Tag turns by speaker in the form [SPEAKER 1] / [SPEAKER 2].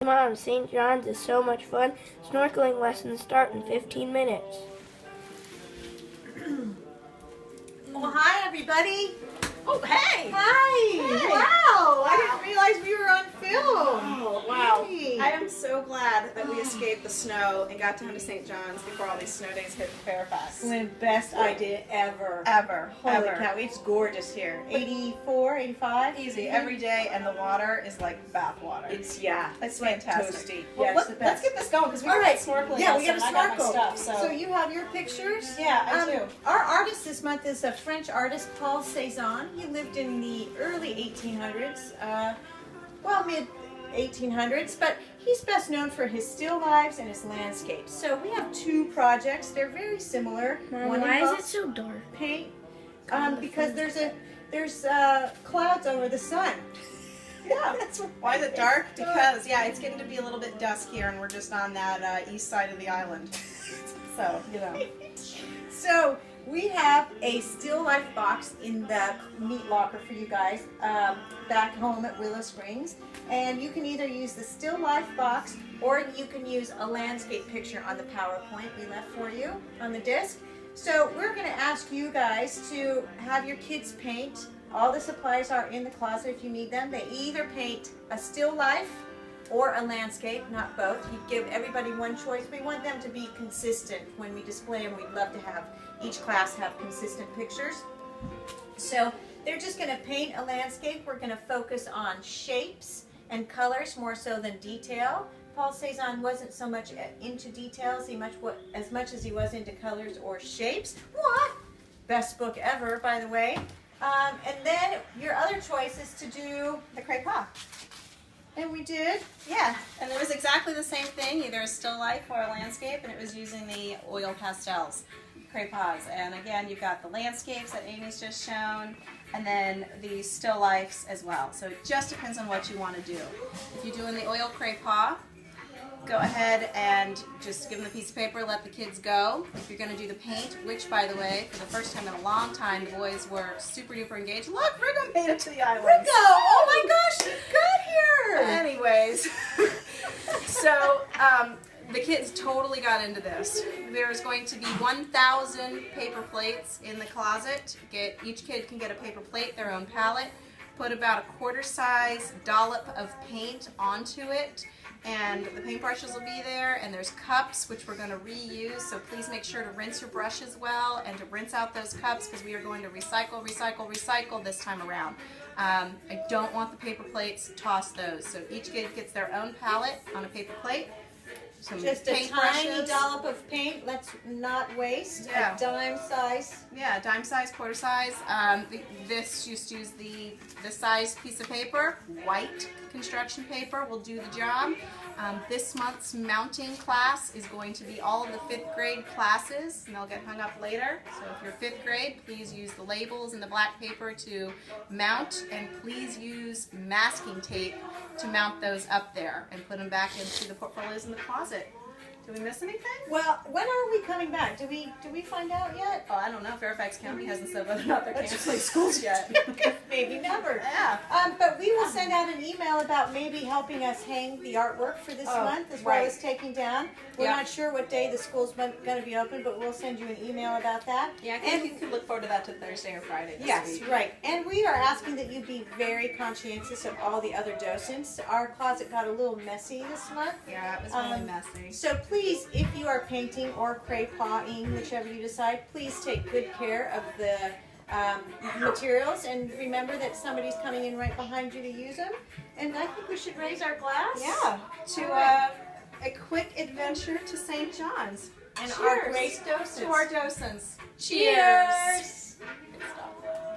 [SPEAKER 1] Mom, St. John's is so much fun. Snorkeling lessons start in 15 minutes.
[SPEAKER 2] Well, hi everybody.
[SPEAKER 3] Oh, hey!
[SPEAKER 2] Hi!
[SPEAKER 3] Hey.
[SPEAKER 2] Wow! I didn't realize we were on film.
[SPEAKER 3] Oh, wow.
[SPEAKER 2] Hey.
[SPEAKER 3] I am so glad that we escaped the snow and got down to St. John's before all these snow days hit Fairfax.
[SPEAKER 2] The best idea ever.
[SPEAKER 3] Ever.
[SPEAKER 2] Holy
[SPEAKER 3] ever.
[SPEAKER 2] cow, it's gorgeous here. 84, 85?
[SPEAKER 3] Easy. Every day, and the water is like bath water.
[SPEAKER 2] It's
[SPEAKER 3] fantastic.
[SPEAKER 2] toasty.
[SPEAKER 3] Well,
[SPEAKER 2] Yeah, it's the
[SPEAKER 3] let's
[SPEAKER 2] best.
[SPEAKER 3] get this going because we
[SPEAKER 2] All
[SPEAKER 3] got
[SPEAKER 2] right.
[SPEAKER 3] snorkeling.
[SPEAKER 2] Yeah, we
[SPEAKER 3] lesson,
[SPEAKER 2] got to
[SPEAKER 3] and I got my
[SPEAKER 2] snorkel.
[SPEAKER 3] stuff,
[SPEAKER 2] So you have your pictures?
[SPEAKER 3] Yeah, I do.
[SPEAKER 2] Our artist this month is a French artist, Paul Cezzane. He lived in the early 1800s, mid 1800s, but he's best known for his still lifes and his landscapes. So we have two projects. They're very similar.
[SPEAKER 1] Mom,
[SPEAKER 2] One
[SPEAKER 1] why is
[SPEAKER 2] involves
[SPEAKER 1] it so dark?
[SPEAKER 2] paint? Because there's clouds over the sun.
[SPEAKER 3] Yeah. Why is it dark? Because, yeah, it's getting to be a little bit dusk here, and we're just on that east side of the island. So, you know.
[SPEAKER 2] So we have a still life box in the meat locker for you guys back home at Willow Springs, and you can either use the still life box or you can use a landscape picture on the PowerPoint we left for you on the disc. So we're going to ask you guys to have your kids paint. All the supplies are in the closet if you need them. They either paint a still life or a landscape, not both. You give everybody one choice. We want them to be consistent when we display them. We'd love to have each class have consistent pictures. So they're just going to paint a landscape. We're going to focus on shapes and colors more so than detail. Paul Cezzane wasn't so much into details as much as he was into colors or shapes. What? Best book ever, by the way. And then your other choice is to do
[SPEAKER 3] The crepe-pas.
[SPEAKER 2] and we did.
[SPEAKER 3] Yeah, and it was exactly the same thing, either a still life or a landscape, and it was using the oil pastels, crepe-pas. And again, you've got the landscapes that Amy's just shown, and then the still lifes as well. So it just depends on what you want to do. If you're doing the oil crepe-pas, go ahead and just give them the piece of paper, let the kids go. If you're going to do the paint, which, by the way, for the first time in a long time, the boys were super duper engaged. Look, Rigo made it to the island.
[SPEAKER 2] Rigo! Oh my gosh, you got here!
[SPEAKER 3] Anyways, so the kids totally got into this. There's going to be 1,000 paper plates in the closet. Each kid can get a paper plate, their own palette. Put about a quarter-size dollop of paint onto it, and the paintbrushes will be there, and there's cups which we're going to reuse, so please make sure to rinse your brushes well and to rinse out those cups because we are going to recycle, recycle, recycle this time around. I don't want the paper plates, toss those. So each kid gets their own palette on a paper plate. Some
[SPEAKER 2] Just a
[SPEAKER 3] paint
[SPEAKER 2] tiny
[SPEAKER 3] brushes.
[SPEAKER 2] dollop of paint, let's not waste.
[SPEAKER 3] Yeah.
[SPEAKER 2] A dime size.
[SPEAKER 3] Yeah, dime size, quarter size. This just use this size piece of paper, white construction paper will do the job. This month's mounting class is going to be all of the 5th grade classes, and they'll get hung up later. So if you're 5th grade, please use the labels and the black paper to mount, and please use masking tape to mount those up there and put them back into the portfolios in the closet. Did we miss anything?
[SPEAKER 2] Well, when are we coming back? Do we find out yet?
[SPEAKER 3] Oh, I don't know. Fairfax County hasn't said whether or not they're canceling schools yet.
[SPEAKER 2] Maybe never.
[SPEAKER 3] Yeah.
[SPEAKER 2] But we will send out an email about maybe helping us hang the artwork for this month as well as taking down. We're not sure what day the school's going to be open, but we'll send you an email about that.
[SPEAKER 3] Yeah, I think you could look forward to that to Thursday or Friday this week.
[SPEAKER 2] Right. And we are asking that you be very conscientious of all the other docents. Our closet got a little messy this month.
[SPEAKER 3] Yeah, it was really messy.
[SPEAKER 2] So please, if you are painting or crepe-paing, whichever you decide, please take good care of the materials, and remember that somebody's coming in right behind you to use them. And I think we should raise our glass.
[SPEAKER 3] Yeah, to a quick adventure to St. John's.
[SPEAKER 2] And
[SPEAKER 3] Cheers
[SPEAKER 2] our great docents.
[SPEAKER 3] to our docents.
[SPEAKER 2] Cheers.
[SPEAKER 3] Good stuff.